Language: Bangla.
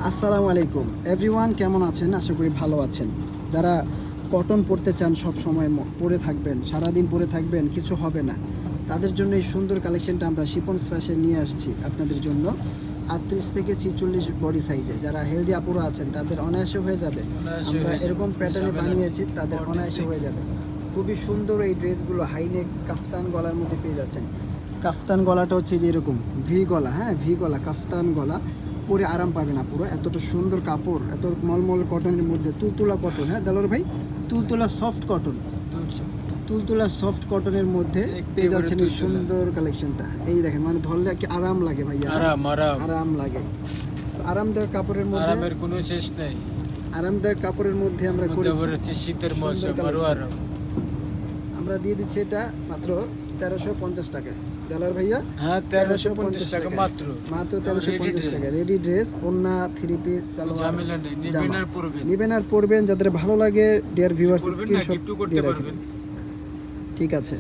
আসসালামু আলাইকুম এভরিওয়ান, কেমন আছেন? আশা করি ভালো আছেন। যারা কটন পরতে চান, সব সময় পরে থাকবেন, সারাদিন পরে থাকবেন, কিছু হবে না, তাদের জন্য এই সুন্দর কালেকশনটা আমরা শিপন্স ফ্যাশন নিয়ে আসছি আপনাদের জন্য। 38 থেকে 46 বডি সাইজে যারা হেলদি আপুরা আছেন তাদের অনায়াসে হয়ে যাবে। আমরা এরকম প্যাটার্নে বানিয়েছি, তাদের অনায়াসে হয়ে যাবে। খুবই সুন্দর এই ড্রেসগুলো হাইনেক কাফতান গলার মধ্যে পেয়ে যাচ্ছেন। কাফতান গলাটা হচ্ছে যে এরকম ভি গলা, হ্যাঁ ভি গলা কাফতান গলা, পরে আরাম পাবে না পুরো। এতটা সুন্দর কাপড়, এত মলমল কটনের মধ্যে, তুলতুলা কটন, হ্যাঁ দেলোয়ার ভাই, তুলতুলা সফট কটন, তুলতুলা সফট কটনের মধ্যে পেয়ে যাচ্ছেন এই সুন্দর কালেকশনটা। এই দেখেন, মানে ধরলে কি আরাম লাগে ভাইয়া, আরাম লাগে। আরামদায়ক কাপড়ের মধ্যে, আরামের কোনো শেষ নাই। আরামদায়ক কাপড়ের মধ্যে আমরা করেছি শীতের মৌসুম আরো আরাম। আমরা দিয়ে দিচ্ছি এটা মাত্র 1350 টাকায় দেলোয়ার ভাইয়া। হ্যাঁ 1350 টাকা মাত্র, মাত্র 1350 টাকা রেডি ড্রেস, ওন্না, থ্রি পিস, সালোয়ার, ঝামেলা নেই, নিবেন আর পরবেন। নিবেন আর পরবেন। যাদের ভালো লাগে ডিয়ার ভিউয়ার্স পরবেন না, স্ক্রিনশট গিফটও করতে দিয়ে রাখবেন। পারবেন। ঠিক আছে।